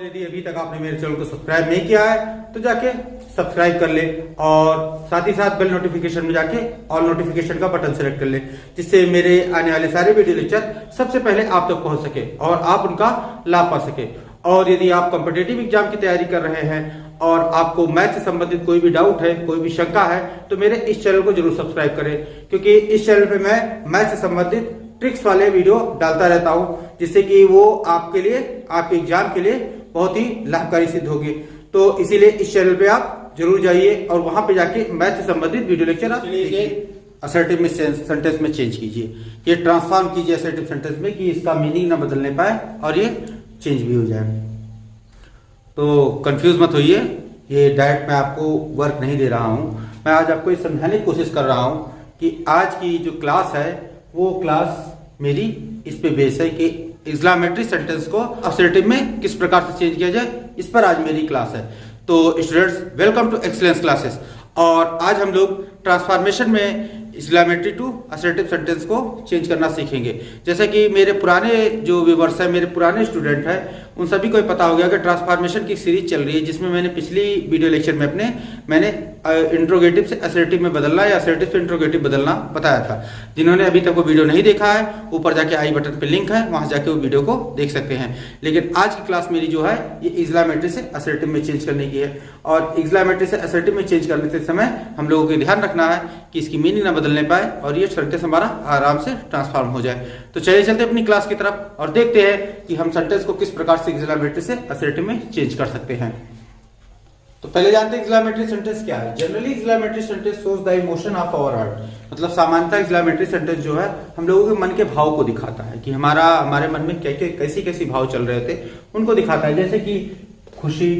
और यदि अभी तक आपने मेरे चैनल को सब्सक्राइब नहीं किया है तो जाके सब्सक्राइब कर ले और साथ ही साथ बेल नोटिफिकेशन में जाके ऑल नोटिफिकेशन का बटन सेलेक्ट कर ले, जिससे मेरे आने वाले सारे वीडियो लेक्चर सबसे पहले आप तक पहुंच सके और आप उनका लाभ पा सके। और यदि आप कॉम्पिटिटिव एग्जाम की तैयारी कर रहे हैं और आपको मैथ से संबंधित कोई भी डाउट है, कोई भी शंका है, तो मेरे इस चैनल को जरूर सब्सक्राइब करें, क्योंकि इस चैनल पे मैं मैथ से संबंधित ट्रिक्स वाले वीडियो डालता रहता हूं, जिससे कि वो आपके लिए, आपके एग्जाम के लिए बहुत ही लाभकारी सिद्ध होगी। तो इसीलिए इस चैनल पे आप जरूर जाइए और वहां पे जाके मैथ से संबंधित वीडियो लेक्चर आप असर्टिव में सेंटेंस में चेंज कीजिए, ये ट्रांसफॉर्म कीजिए असर्टिव सेंटेंस में कि इसका मीनिंग ना बदलने पाए और ये चेंज भी हो जाए। तो कंफ्यूज मत होइए, ये डायरेक्ट मैं आपको वर्क नहीं दे रहा हूं, मैं आज आपको ये समझाने की कोशिश कर रहा हूं कि आज की जो क्लास है वो क्लास मेरी इस पे बेस है कि एक्सक्लेमेटरी सेंटेंस को असर्टिव में किस प्रकार से चेंज किया जाए, इस पर आज मेरी क्लास है। तो students, welcome to excellence classes. और आज हम लोग ट्रांसफॉर्मेशन में एक्सक्लेमेटरी टू असर्टिव सेंटेंस को चेंज करना सीखेंगे। जैसे कि मेरे पुराने जो व्यूअर्स है, मेरे पुराने स्टूडेंट हैं, उन सभी को पता हो गया कि ट्रांसफॉर्मेशन की सीरीज चल रही है, जिसमें मैंने पिछली वीडियो लेक्चर में मैंने इंट्रोगेटिव से असर्टिव में बदलना या असर्टिव से इंट्रोगेटिव बदलना बताया था। जिन्होंने अभी तक वो वीडियो नहीं देखा है, ऊपर जाके आई बटन पे लिंक है, वहां जाके वो वीडियो को देख सकते हैं। लेकिन आज की क्लास मेरी जो है ये एक्सक्लेमेटरी से असर्टिव में चेंज करने की है। और एक्सक्लेमेटरी से असर्टिव में चेंज करने के समय हम लोगों को ध्यान रखना है कि इसकी मीनिंग ना बदलने पाए और ये सेंटेंस हमारा आराम से ट्रांसफॉर्म हो जाए। तो चलिए चलते अपनी क्लास की तरफ और देखते हैं कि हम सेंटेंस को किस प्रकार से एक्सक्लेमेटरी से असर्टिव में चेंज कर सकते हैं। तो पहले जानते हैं एक्सक्लेमेटरी सेंटेंस क्या है। Generally exclamatory sentence shows the emotion of our heart. मतलब सामान्यतः एक्सक्लेमेटरी सेंटेंस जो है हम लोगों के मन के भाव को दिखाता है कि हमारे मन में कैसी कैसी भाव चल रहे थे उनको दिखाता है। जैसे कि खुशी,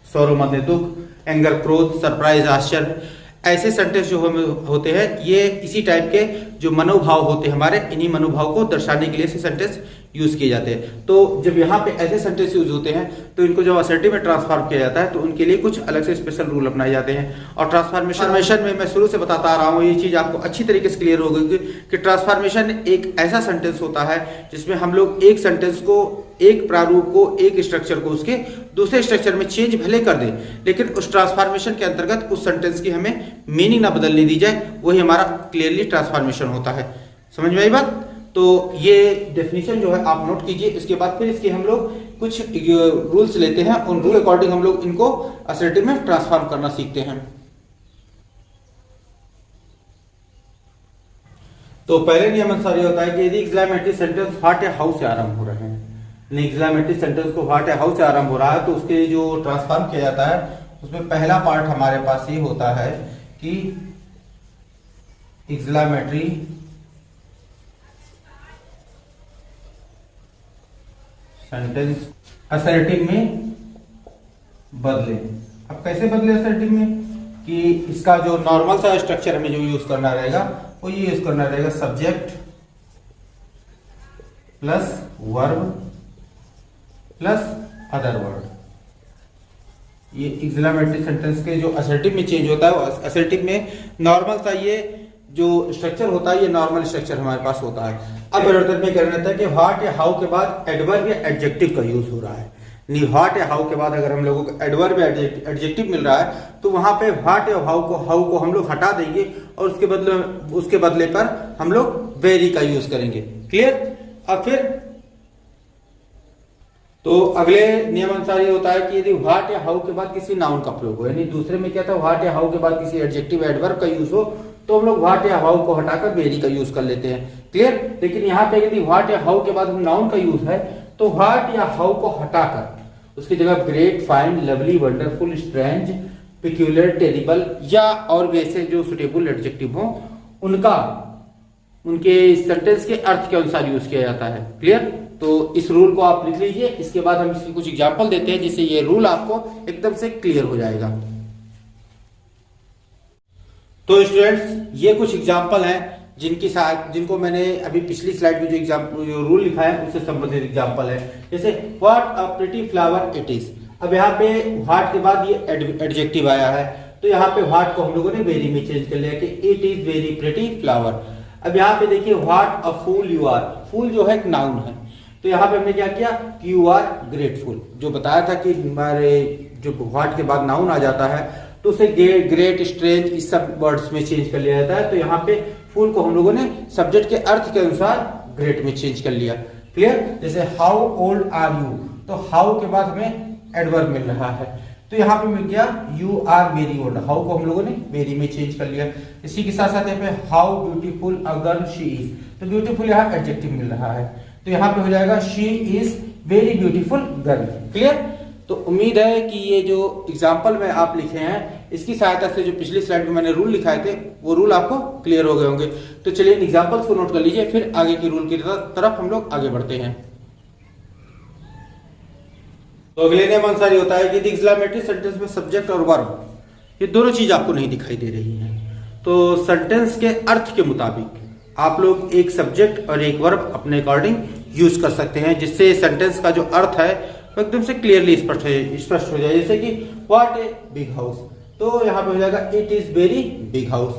सौरो मध्य दुख, एंगर क्रोध, सरप्राइज आश्चर्य, ऐसे सेंटेंस जो होते हैं ये इसी टाइप के जो मनोभाव होते हैं हमारे, इन्हीं मनोभाव को दर्शाने के लिए ऐसे सेंटेंस यूज किए जाते हैं। तो जब यहाँ पे ऐसे सेंटेंस यूज होते हैं तो इनको जब असर्टिव में ट्रांसफॉर्म किया जाता है तो उनके लिए कुछ अलग से स्पेशल रूल अपनाए जाते हैं। और ट्रांसफॉर्मेशन में मैं शुरू से बताता आ रहा हूँ, ये चीज आपको अच्छी तरीके से क्लियर हो गई कि ट्रांसफॉर्मेशन एक ऐसा सेंटेंस होता है जिसमें हम लोग एक सेंटेंस को, एक प्रारूप को, एक स्ट्रक्चर को उसके दूसरे स्ट्रक्चर में चेंज भले कर दे, लेकिन उस ट्रांसफॉर्मेशन के अंतर्गत उस सेंटेंस की हमें मीनिंग ना बदलने दी जाए, वही हमारा क्लियरली ट्रांसफॉर्मेशन होता है। समझ में आई बात? तो ये डेफिनेशन जो है आप नोट कीजिए। इसके बाद फिर इसके हम लोग कुछ रूल्स लेते हैं, उन रूल अकॉर्डिंग हम लोग इनको असर्टिव में ट्रांसफॉर्म करना सीखते हैं। तो पहले नियम अनुसार ये होता है कि यदि एक्सक्लेमेटरी सेंटेंस व्हाट या हाउ से आरंभ हो रहे हैं, एक्सक्लेमेटरी सेंटेंस को व्हाट या हाउ से आरंभ हो रहा है, तो उसके जो ट्रांसफॉर्म किया जाता है उसमें पहला पार्ट हमारे पास ये होता है कि एक्सक्लेमेटरी सेंटेंस असर्टिव में बदले। अब कैसे बदले असर्टिव में कि इसका जो नॉर्मल सा स्ट्रक्चर हमें जो यूज करना रहेगा वो ये यूज करना रहेगा subject plus verb plus other word. ये एक्सक्लेमेटरी सेंटेंस के जो असर्टिव में चेंज होता है, असर्टिव में नॉर्मल सा ये जो स्ट्रक्चर होता है, ये नॉर्मल स्ट्रक्चर हमारे पास होता है। अब परिवर्तन में कहना था कि व्हाट या हाउ के बाद एडवर्ब या एडजेक्टिव का यूज हो रहा है। व्हाट या हाउ के बाद अगर हम लोगों को एडवर्ब या एडजेक्टिव मिल रहा है तो वहां पे व्हाट या हाउ को हम लोग हटा देंगे और उसके बदले पर हम लोग वेरी का यूज करेंगे। क्लियर? अब फिर तो अगले नियम अनुसार ये होता है कि यदि व्हाट या हाउ के बाद किसी नाउन का प्रयोग हो, यानी दूसरे में क्या था, व्हाट या हाउ के बाद किसी एडजेक्टिव एडवर्ब का यूज हो, तो हम लोग व्हाट या हाउ को हटाकर वेरी का यूज कर लेते हैं। क्लियर? लेकिन यहाँ पे यदि व्हाट या हाउ के बाद नाउन का यूज है तो व्हाट या हाउ को हटाकर उसकी जगह great, fine, lovely, wonderful, strange, peculiar, terrible या और भी ऐसे जो सुटेबल एडजेक्टिव हो उनके सेंटेंस के अर्थ के अनुसार यूज किया जाता है। क्लियर? तो इस रूल को आप लिख लीजिए। इसके बाद हम इसकी कुछ एग्जांपल देते हैं जिससे ये रूल आपको एकदम से क्लियर हो जाएगा। तो स्टूडेंट्स, ये कुछ एग्जांपल हैं जिनको मैंने अभी पिछली स्लाइड में जो रूल लिखा है उससे संबंधित एग्जांपल है। जैसे what a pretty flower it is. अब यहाँ पे व्हाट के बाद ये एडजेक्टिव आया है, तो यहाँ पे व्हाट को हम लोगों ने वेरी में चेंज कर लिया कि it is very pretty flower. अब यहाँ पे देखिए what a fool you are. Fool जो है एक नाउन है, तो यहाँ पे हमने क्या किया, यू आर ग्रेटफुल, जो बताया था कि हमारे जो व्हाट के बाद नाउन आ जाता है तो उसे ग्रेट, स्ट्रेंज इस सब वर्ड्स में चेंज कर लिया जाता है। तो यहाँ पे फुल को हम लोगों ने सब्जेक्ट के अर्थ के अनुसार ग्रेट में चेंज कर लिया। क्लियर? जैसे हाउ ओल्ड आर यू, तो हाउ के बाद हमें एडवर्ब मिल रहा है, तो यहाँ पे मिल गया you are very old. How को हम लोगों ने वेरी में चेंज कर लिया। इसी के साथ साथ यहाँ पे how beautiful a girl she is, तो ब्यूटीफुल यहाँ एडजेक्टिव मिल रहा है, तो यहाँ पे हो जाएगा she is very beautiful girl. Clear? तो उम्मीद है कि ये जो एग्जाम्पल में आप लिखे हैं इसकी सहायता से जो पिछली स्लाइड में मैंने रूल लिखाए थे वो रूल आपको क्लियर हो गए होंगे। तो चलिए इन एग्जाम्पल्स को नोट कर लीजिए, फिर आगे की रूल की तरफ हम लोग आगे बढ़ते हैं। तो अगले नियम अनुसार होता है कि एक्सक्लेमेटरी सेंटेंस में सब्जेक्ट और वर्ब ये दोनों चीज आपको नहीं दिखाई दे रही है, तो सेंटेंस के अर्थ के मुताबिक आप लोग एक सब्जेक्ट और एक वर्ब अपने अकॉर्डिंग यूज कर सकते हैं, जिससे सेंटेंस का जो अर्थ है वो एकदम से क्लियरली स्पष्ट हो जाए। जैसे कि व्हाट ए बिग हाउस, तो यहाँ पे हो जाएगा it is very big house.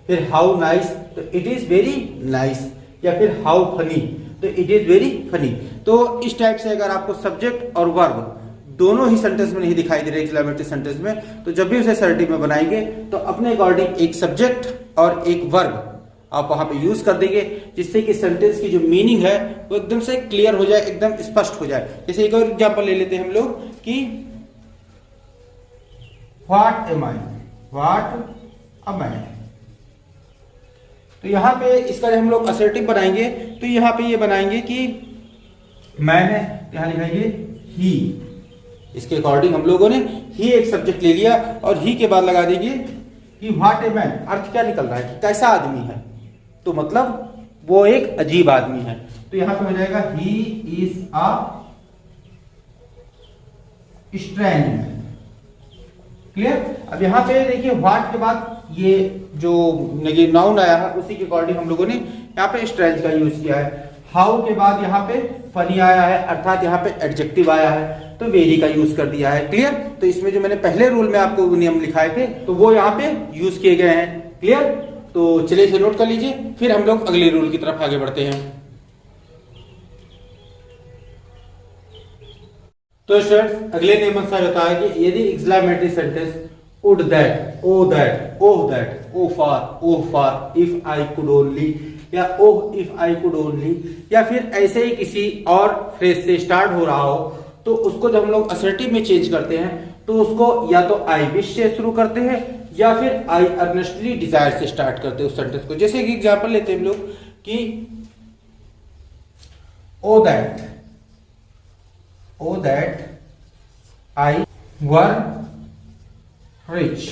फिर हाउ नाइस, तो इट इज वेरी नाइस। या फिर हाउ फनी, तो इट इज वेरी फनी। तो इस टाइप से अगर आपको सब्जेक्ट और वर्ब दोनों ही सेंटेंस में नहीं दिखाई दे रहे एक्सक्लेमेटरी सेंटेंस में, तो जब भी उसे असर्टिव में बनाएंगे तो अपने अकॉर्डिंग एक सब्जेक्ट और एक वर्ब आप वहां पे यूज कर देंगे, जिससे कि सेंटेंस की जो मीनिंग है वो एकदम से क्लियर हो जाए, एकदम स्पष्ट हो जाए। जैसे एक और एग्जांपल ले लेते हैं हम लोग कि what am I, what am I, तो यहां पे इसका जब हम लोग असर्टिव बनाएंगे तो यहां पे ये बनाएंगे कि मैंने, यहां लिखाएंगे ही, इसके अकॉर्डिंग हम लोगों ने ही एक सब्जेक्ट ले लिया और ही के बाद लगा देंगे कि व्हाट ए मैन। अर्थ क्या निकल रहा है कि कैसा आदमी है, तो मतलब वो एक अजीब आदमी है। तो यहां पे हो जाएगा he is a strange man. Clear? अब यहां पे देखिए व्हाट के बाद ये जो नाउन आया है उसी के अकॉर्डिंग हम लोगों ने यहाँ पे स्ट्रेंज का यूज किया है। हाउ के बाद यहाँ पे फनी आया है, अर्थात यहाँ पे एडजेक्टिव आया है, तो वेरी का यूज कर दिया है। क्लियर? तो इसमें जो मैंने पहले रूल में आपको नियम लिखाए थे तो वो यहाँ पे यूज किए गए हैं। क्लियर? तो चलिए इसे नोट कर लीजिए, फिर हम लोग अगले रूल की तरफ आगे बढ़ते हैं। तो स्टूडेंट्स अगले नियम अनुसार होता है कि यदि exclamatory sentence would that, oh that, oh that, oh for, if I could only, या oh if I could only, या फिर ऐसे ही किसी और फ्रेज से स्टार्ट हो रहा हो, तो उसको जब हम लोग असर्टिव में चेंज करते हैं तो उसको या तो आई विश से शुरू करते हैं या फिर आई अर्नेस्टली डिजायर से स्टार्ट करते हैं उस सेंटेंस को। जैसे कि एग्जांपल लेते हैं हम लोग कि oh that I were rich,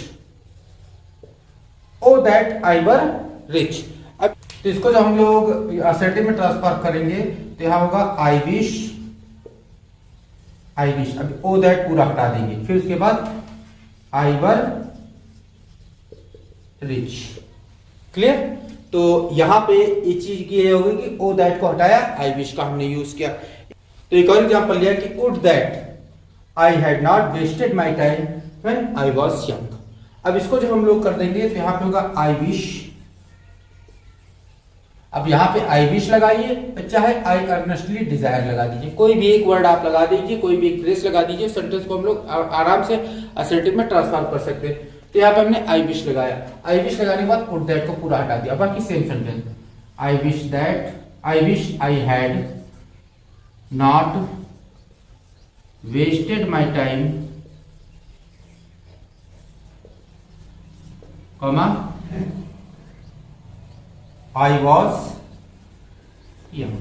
oh that I were rich. अब तो इसको जब हम लोग असर्टिव में ट्रांसफर करेंगे तो यहां होगा आई विश, अभी ओ दैट पूरा हटा देंगे, फिर उसके बाद आई वर रिच। क्लियर? तो यहां पे ये चीज की होगी कि ओ दैट को हटाया, आई विश का हमने यूज किया। तो एक और एग्जांपल लिया कि would that I had not wasted my time when I was young. अब इसको जब हम लोग कर देंगे तो यहां पे होगा आई विश, अब यहां पे आई विश लगाइए, चाहे आई अर्नेस्टली डिजायर लगा दीजिए, कोई भी एक वर्ड आप लगा दीजिए, कोई भी एक फ्रेज लगा दीजिए, सेंटेंस को हम लोग आराम से असर्टिव में ट्रांसफर कर सकते हैं। तो यहाँ पे हमने आई विश लगाया, आई विश लगाने के बाद वुड दैट को पूरा हटा दिया, बाकी same sentence, I wish I had not wasted my time, comma I was young.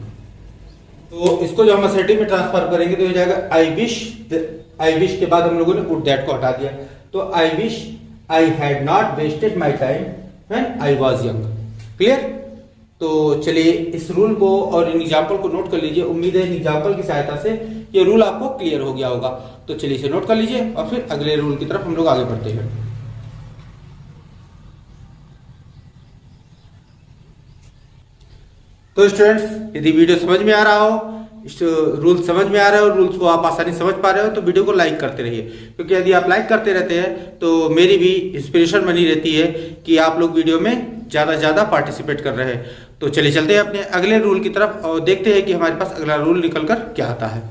तो इसको जो हम असर्टिव में ट्रांसफर करेंगे तो हो जाएगा आई विश के बाद हम लोगों ने वुड दैट को हटा दिया, तो I wish I had not wasted my time when I was young. Clear? तो चलिए इस रूल को और इन एग्जाम्पल को नोट कर लीजिए। उम्मीद है इन एग्जाम्पल की सहायता से ये रूल आपको क्लियर हो गया होगा। तो चलिए इसे नोट कर लीजिए और फिर अगले रूल की तरफ हम लोग आगे बढ़ते हैं। तो स्टूडेंट्स यदि वीडियो समझ में आ रहा हो, रूल समझ में आ रहे हो, रूल्स को आप आसानी समझ पा रहे हो, तो वीडियो को लाइक करते रहिए, क्योंकि यदि आप लाइक करते रहते हैं तो मेरी भी इंस्पिरेशन बनी रहती है कि आप लोग वीडियो में ज़्यादा से ज़्यादा पार्टिसिपेट कर रहे हैं। तो चलिए चलते हैं अपने अगले रूल की तरफ और देखते हैं कि हमारे पास अगला रूल निकल कर क्या आता है।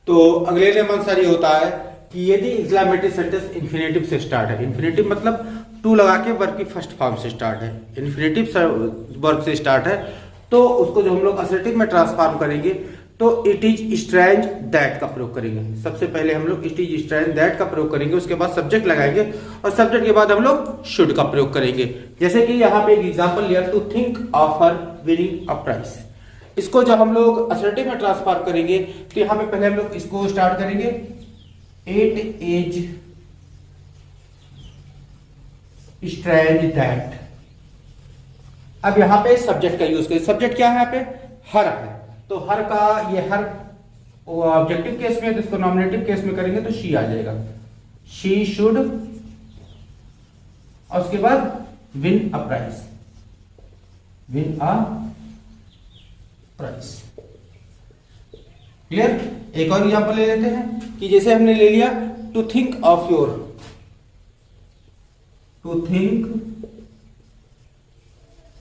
तो अगले नियम अनुसार ये होता है कि यदि एक्सक्लेमेटरी सेंटेंस इन्फिनेटिव से स्टार्ट है, इन्फिनेटिव मतलब टू लगा के वर्ब की फर्स्ट फॉर्म से स्टार्ट है, इन्फिनेटिव वर्ब से स्टार्ट है, तो उसको जो हम लोग असर्टिव में ट्रांसफॉर्म करेंगे तो इट इज स्ट्रेंज दैट का प्रयोग करेंगे। सबसे पहले हम लोग इट इज स्ट्रेंज दैट का प्रयोग करेंगे, उसके बाद सब्जेक्ट लगाएंगे और सब्जेक्ट के बाद हम लोग शुड का प्रयोग करेंगे। जैसे कि यहाँ पे एक एग्जांपल लिया, to think of her winning a prize. इसको जब हम लोग असर्टिव में ट्रांसफॉर्म करेंगे तो यहाँ पे पहले हम लोग इसको स्टार्ट करेंगे, इट इज स्ट्रेंज दैट। अब यहाँ पे सब्जेक्ट का यूज करें, सब्जेक्ट क्या है यहाँ पे, हर है, तो हर का ये हर ऑब्जेक्टिव केस में, तो इसको नॉमिनेटिव केस में करेंगे तो शी आ जाएगा, शी शुड, और उसके बाद win a prize, win a prize. Clear. एक और एग्जांपल ले लेते हैं कि जैसे हमने ले लिया to think of your, to think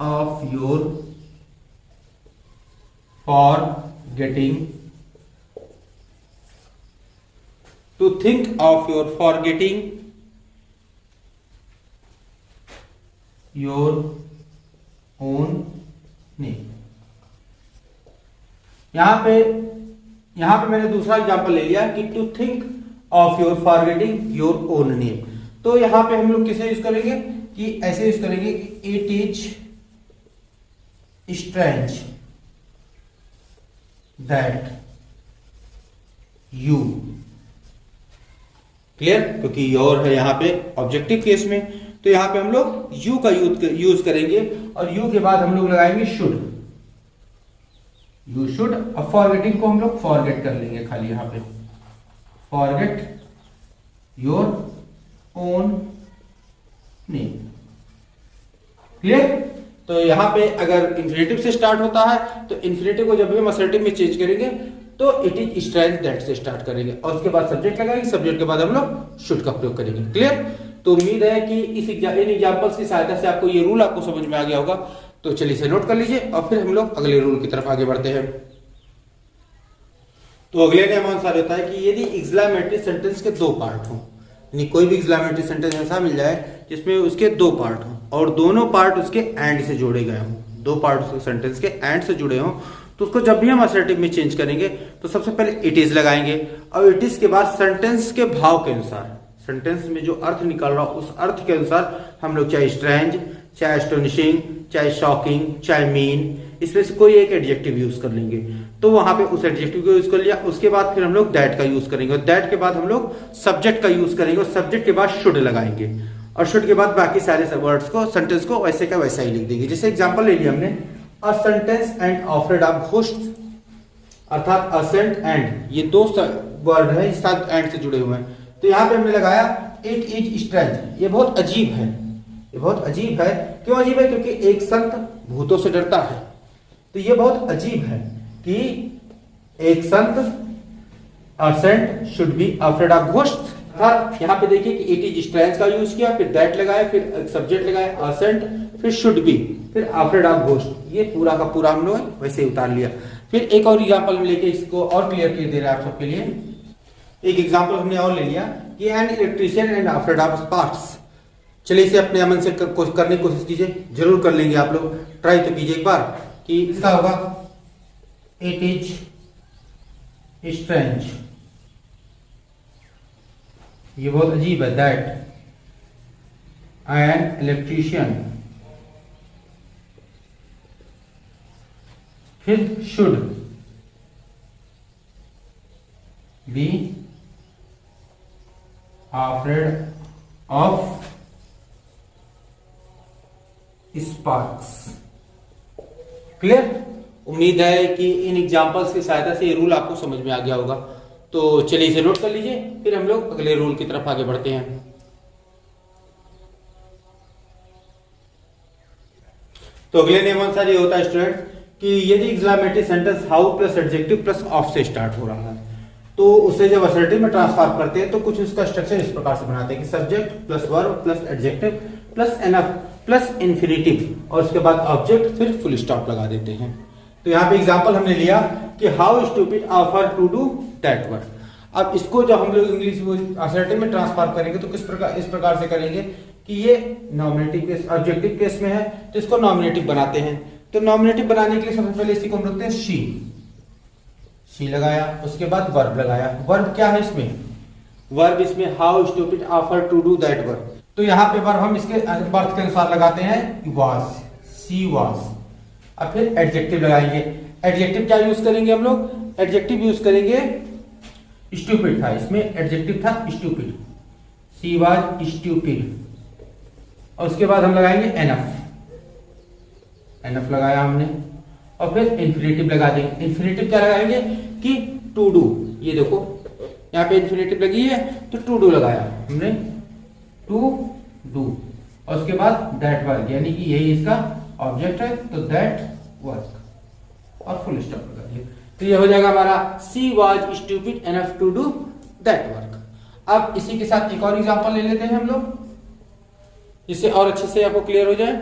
of your forgetting, to think of your forgetting your own name. यहां पे मैंने दूसरा एग्जांपल ले लिया कि to think of your forgetting your own name. तो यहां पे हम लोग किसे यूज करेंगे कि ऐसे यूज करेंगे कि it is strange that you. Clear, क्योंकि योर है यहां पे ऑब्जेक्टिव केस में, तो यहां पे हम लोग यू का यूज करेंगे और यू के बाद हम लोग लगाएंगे शुड, यू शुड। अब फॉरगेटिंग को हम लोग फॉरगेट कर लेंगे खाली, यहां पे forget your own name. Clear. तो यहां पे अगर इन्फिनेटिव से स्टार्ट होता है तो इन्फिनेटिव को जब भी हम असर्टिव में चेंज करेंगे तो इट इज स्ट्रेंज दैट से स्टार्ट करेंगे और उसके बाद सब्जेक्ट लगाएंगे, सब्जेक्ट के बाद हम लोग शुड का प्रयोग करेंगे। क्लियर। तो उम्मीद है कि इन एग्जांपल्स की सहायता से आपको ये रूल आपको समझ में आ गया होगा। तो चलिए इसे नोट कर लीजिए और फिर हम लोग अगले रूल की तरफ आगे बढ़ते हैं। तो अगले नियम अनुसार होता है कि यदि एक्सक्लेमेटरी सेंटेंस के दो पार्ट हों, यानी कोई भी एक्सक्लेमेटरी सेंटेंस ऐसा मिल जाए जिसमें उसके दो पार्ट हों और दोनों पार्ट उसके एंड से जोड़े गए हों, दो पार्ट उसके सेंटेंस के एंड से जुड़े हों, तो उसको जब भी हम असर्टिव में चेंज करेंगे तो सबसे पहले इट इज लगाएंगे और इट इज के बाद सेंटेंस के भाव के अनुसार, सेंटेंस में जो अर्थ निकल रहा उस अर्थ के अनुसार हम लोग चाहे स्ट्रेंज, चाहे एस्टोनिशिंग, चाहे शॉकिंग, चाहे मीन, इसमें से कोई एक एडजेक्टिव यूज कर लेंगे। तो वहां पे उस एडजेक्टिव को यूज कर लिया, उसके बाद फिर हम लोग दैट का यूज करेंगे और दैट के बाद हम लोग सब्जेक्ट का यूज करेंगे और सब्जेक्ट के बाद शुड लगाएंगे और शुड के बाद बाकी सारे वर्ड्स को, सेंटेंस को वैसे का वैसा ही लिख देंगे। जैसे एग्जांपल ले लिया हमने, a sentence and afraid of ghost, अर्थात असेंट एंड, ये दो वर्ड है साथ एंड से जुड़े हुए हैं। तो यहाँ पे हमने लगाया इट इज स्ट्रेंज। ये बहुत अजीब है, ये बहुत अजीब है। क्यों अजीब है? क्योंकि एक संत भूतों से डरता है, तो ये बहुत अजीब है कि एक संत a saint should be afraid of ghost. यहाँ पे देखिए कि इट इज स्ट्रेंज का यूज किया, फिर दैट लगाया, फिर सब्जेक्ट लगाया असेंट, फिर शुड बी, फिर अफ्रेड ऑफ घोस्ट। ये पूरा का पूरा हम लोग वैसे ही उतार लिया। फिर एक और एग्जांपल लेके इसको और क्लियर दे रहा है आप सबके लिए। एक एग्जांपल हमने और ले लिया कि an electrician and afraid of sparks. चलिए इसे अपने अमन से करने की कोशिश कीजिए, जरूर कर लेंगे आप लोग, ट्राई तो कीजिए एक बार कि इसका होगा इट इज स्ट्रेंज, ये बहुत अजीब है, दैट एन इलेक्ट्रिशियन, फिर should be afraid of sparks. Clear. उम्मीद है कि इन एग्जांपल्स की सहायता से ये रूल आपको समझ में आ गया होगा। तो चलिए इसे नोट कर लीजिए, फिर हम लोग अगले रूल की तरफ आगे बढ़ते हैं। तो अगले नियम अनुसार ये होता है स्टूडेंट कि यदि exclamatory sentence how plus adjective plus of से स्टार्ट हो रहा है तो उसे जब असर्टिव में ट्रांसफॉर्म करते हैं तो कुछ उसका स्ट्रक्चर इस प्रकार से बनाते हैं कि subject plus verb plus adjective plus enough plus infinitive और उसके बाद ऑब्जेक्ट, फिर फुल स्टॉप लगा देते हैं। तो यहाँ पे एग्जांपल हमने लिया कि how stupid of her to do that work. अब इसको जब हम लोग इंग्लिश असर्टिव में ट्रांसफॉर्म करेंगे तो इस प्रकार से करेंगे कि ये नॉमिनेटिव केस ऑब्जेक्टिव केस में है तो इसको नॉमिनेटिव बनाते हैं। तो नॉमिनेटिव बनाने के लिए सबसे पहले इसी को हम रखते हैं शी लगाया, उसके बाद वर्ब लगाया। वर्ब क्या है इसमें? वर्ब इसमें how stupid of her to do that work. तो यहाँ पे वर्ब हम इसके अर्थ के अनुसार लगाते हैं वाज, शी वाज। अब फिर एडजेक्टिव लगाएंगे। एडजेक्टिव क्या यूज करेंगे हम लोग? एडजेक्टिव यूज करेंगे स्टूपिड था, इसमें एडजेक्टिव था स्टूपिड, शी वाज स्टूपिड। और उसके बाद हम लगाएंगे एनफ, एनफ लगाया हमने। और फिर इन्फिनेटिव लगा देंगे। इन्फिनेटिव क्या लगाएंगे कि टू डू, ये देखो यहाँ पे इन्फिनेटिव लगी है तो टू डू लगाया हमने, टू डू। और उसके बाद दैट वर्क, यानी कि यही इसका ऑब्जेक्ट है तो दैट वर्क और फुल स्टॉप लगा दिया। तो ये हो जाएगा हमारा she was stupid enough to do that work. अब इसी के साथ एक और एग्जांपल ले लेते हैं हम लोग, जिससे और अच्छे से आपको क्लियर हो जाए।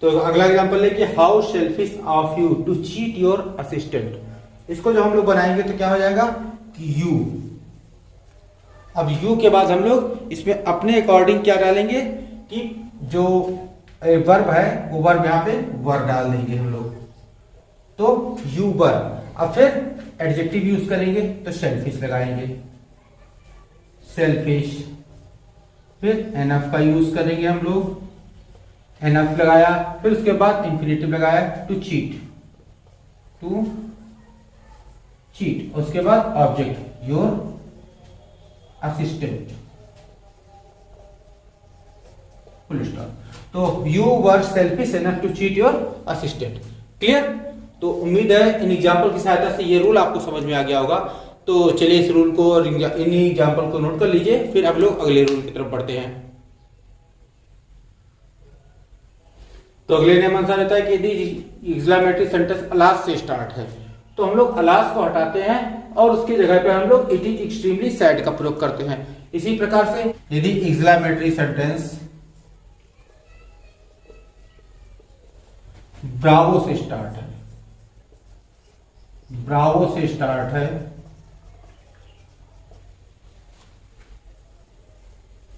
तो अगला एग्जांपल है कि how selfish of you to cheat your assistant. इसको जो हम लोग बनाएंगे तो क्या हो जाएगा कि यू। अब यू के बाद हम लोग इसमें अपने अकॉर्डिंग क्या डालेंगे कि जो वर्ब है वो वर्ब यहाँ पे वर डाल देंगे हम लोग, तो यू वर। अब फिर एडजेक्टिव यूज करेंगे तो सेल्फिश लगाएंगे, सेल्फिश। फिर एनफ का यूज करेंगे हम लोग, एनफ लगाया। फिर उसके बाद इंफिनिटिव लगाया टू चीट, टू चीट। उसके बाद object your assistant, full stop. तो you were selfish enough to cheat your assistant. Clear? तो उम्मीद है इन एग्जाम्पल की सहायता से ये रूल आपको समझ में आ गया होगा। तो चलिए इस रूल को और इन एग्जाम्पल को नोट कर लीजिए, फिर अब लोग अगले रूल की तरफ बढ़ते हैं। तो अगले नियम अनुसार रहता है कि यदि एक्सक्लेमेटरी सेंटेंस अलास से स्टार्ट है तो हम लोग अलास को हटाते हैं और उसकी जगह पे हम लोग इट इज एक्सट्रीमली सैड का प्रयोग करते हैं। इसी प्रकार से यदि एक्सक्लेमेटरी सेंटेंस ब्रावो से स्टार्ट है, ब्रावो से स्टार्ट है,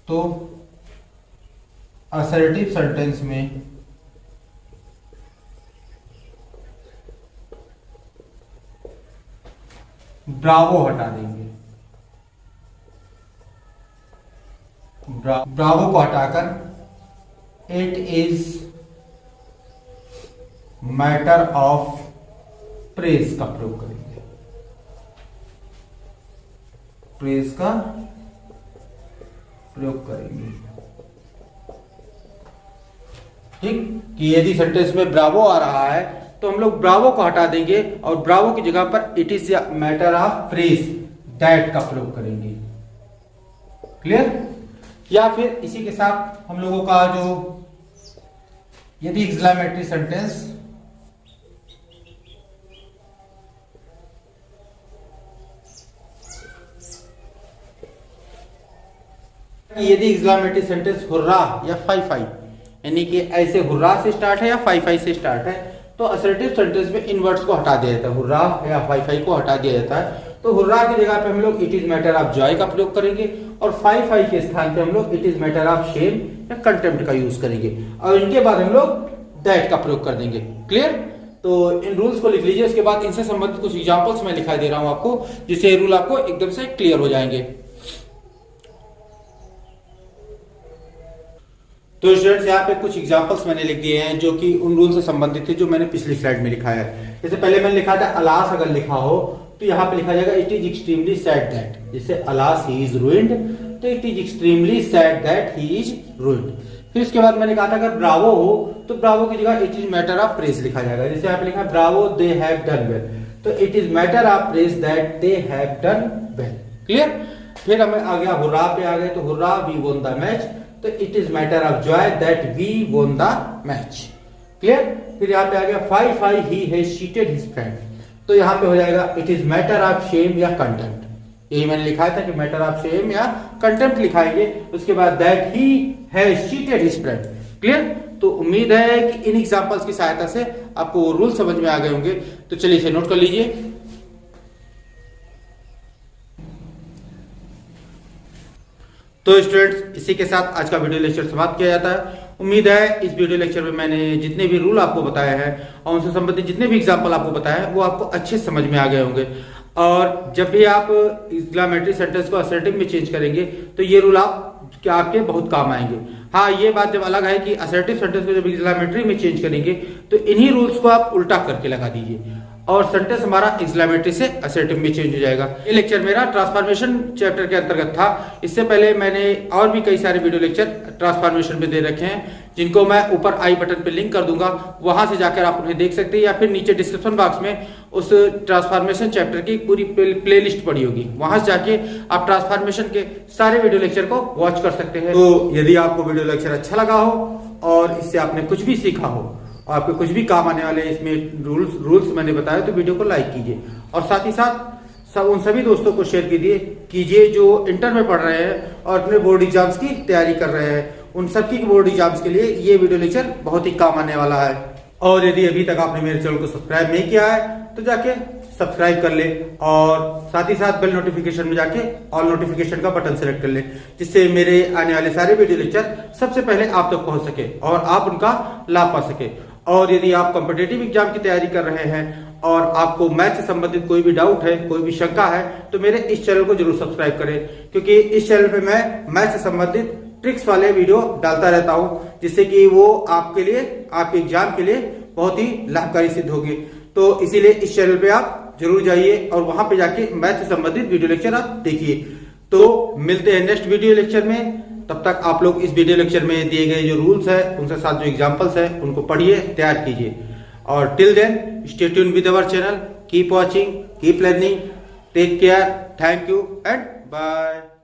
तो असर्टिव सेंटेंस में ब्रावो हटा देंगे। ब्रावो को हटाकर it is matter of praise का प्रयोग करेंगे, प्रेज का प्रयोग करेंगे। ठीक, कि यदि सेंटेंस में ब्रावो आ रहा है तो हम लोग ब्रावो को हटा देंगे और ब्रावो की जगह पर it is matter of praise that का प्रयोग करेंगे। क्लियर? या फिर इसी के साथ हम लोगों का जो यदि एक्सक्लेमेटरी सेंटेंस यदि एक्सक्लेमेटरी सेंटेंस हुर्रा या फाई फाई, यानी कि ऐसे हुर्रा से स्टार्ट है या फाई फाई से स्टार्ट है, तो असर्टिव सेंटेंस में इन वर्ड्स को हटा दिया जाता है, हुर्रा या फाई फाई को हटा दिया जाता है। तो हुर्रा की जगह पे हम लोग it is matter of Joy का प्रयोग करेंगे और फाई फाई के स्थान पे हम लोग it is matter of shame या कंटेम्प्ट का यूज करेंगे और इनके बाद हम लोग दैट का प्रयोग कर देंगे। क्लियर? तो इन रूल्स को लिख लीजिए, उसके बाद इनसे संबंधित कुछ एग्जांपल्स मैं लिखा दे रहा हूं आपको, जिससे रूल आपको एकदम से क्लियर हो जाएंगे। तो स्टूडेंट्स यहाँ पे कुछ एग्जांपल्स मैंने लिख दिए हैं जो कि उन रूल से संबंधित थे जो मैंने पिछली स्लाइड में लिखा है। जैसे पहले मैंने लिखा था अलास अगर लिखा हो तो यहाँ पे लिखा जाएगा it is extremely sad that, जैसे अलास ही इज रूइंड तो it is extremely sad that he is ruined. फिर उसके बाद मैंने कहा था अगर ब्रावो हो तो ब्रावो की जगह it is matter of praise लिखा जाएगा, जैसे यहाँ पे लिखा bravo they have done well तो it is matter of praise that they have done well. Clear? फिर हमें आ गया हुर्रा पे आ गए तो hurrah we won the match तो it is matter of joy that we won the match. Clear? फिर यहाँ पे आ गया fie fie he has cheated his friend तो यहाँ पे हो जाएगा it is matter of shame या कंटेम्प्ट, यही मैंने लिखा था कि मैटर ऑफ शेम या कंटेम्प्ट लिखाएंगे। उसके बाद that he has cheated his friend clear? तो उम्मीद है कि इन एग्जांपल्स की सहायता से आपको वो रूल समझ में आ गए होंगे। तो चलिए इसे नोट कर लीजिए। तो स्टूडेंट्स, इसी के साथ आज का वीडियो लेक्चर समाप्त किया जाता है। उम्मीद है इस वीडियो लेक्चर में मैंने जितने भी रूल आपको बताए हैं और उनसे संबंधित जितने भी एग्जांपल आपको बताए हैं वो आपको अच्छे समझ में आ गए होंगे। और जब भी आप एक्सक्लेमेटरी सेंटेंस को असर्टिव में चेंज करेंगे तो ये रूल आपके बहुत काम आएंगे। हाँ, ये बात जब अलग है कि असर्टिव सेंटेंस को जब एक्सक्लेमेटरी में चेंज करेंगे तो इन्हीं रूल्स को आप उल्टा करके लगा दीजिए और सेंटेंस हमारा एक्सक्लेमेटरी से असर्टिव में चेंज हो जाएगा। ये लेक्चर मेरा ट्रांसफॉर्मेशन चैप्टर के अंतर्गत था। इससे पहले मैंने और भी कई सारे वीडियो लेक्चर ट्रांसफॉर्मेशन पे दे रखे हैं, जिनको मैं ऊपर आई बटन पे लिंक कर दूंगा, वहां से जाकर आप उन्हें देख सकते हैं, या फिर नीचे डिस्क्रिप्शन बॉक्स में उस ट्रांसफॉर्मेशन चैप्टर की पूरी प्ले लिस्ट पड़ी होगी, वहां से जाके आप ट्रांसफॉर्मेशन के सारे वीडियो लेक्चर को वॉच कर सकते हैं। तो यदि आपको वीडियो लेक्चर अच्छा लगा हो और इससे आपने कुछ भी सीखा हो, आपके कुछ भी काम आने वाले इसमें रूल्स मैंने बताया, तो वीडियो को लाइक कीजिए और साथ ही साथ उन सभी दोस्तों को शेयर कीजिए जो इंटर में पढ़ रहे हैं और अपने बोर्ड एग्जाम्स की तैयारी कर रहे हैं। उन सबकी बोर्ड एग्जाम्स के लिए ये वीडियो लेक्चर बहुत ही काम आने वाला है। और यदि अभी तक आपने मेरे चैनल को सब्सक्राइब नहीं किया है तो जाके सब्सक्राइब कर ले और साथ ही साथ बेल नोटिफिकेशन में जाके ऑल नोटिफिकेशन का बटन सेलेक्ट कर ले, जिससे मेरे आने वाले सारे वीडियो लेक्चर सबसे पहले आप तक पहुंच सके और आप उनका लाभ पा सके। और यदि आप कॉम्पिटिटिव एग्जाम की तैयारी कर रहे हैं और आपको मैथ से संबंधित कोई भी डाउट है, कोई भी शंका है, तो मेरे इस चैनल को जरूर सब्सक्राइब करें, क्योंकि इस चैनल पे मैं मैथ से संबंधित ट्रिक्स वाले वीडियो डालता रहता हूं, जिससे कि वो आपके लिए, आपके एग्जाम के लिए बहुत ही लाभकारी सिद्ध होगी। तो इसीलिए इस चैनल पे आप जरूर जाइए और वहां पे जाके मैथ से संबंधित वीडियो लेक्चर आप देखिए। तो मिलते हैं नेक्स्ट वीडियो लेक्चर में। तब तक आप लोग इस वीडियो लेक्चर में दिए गए जो रूल्स है, उनके साथ जो एग्जांपल्स है, उनको पढ़िए, तैयार कीजिए। और till then stay tuned with our channel, keep watching, keep learning, take care, thank you and bye.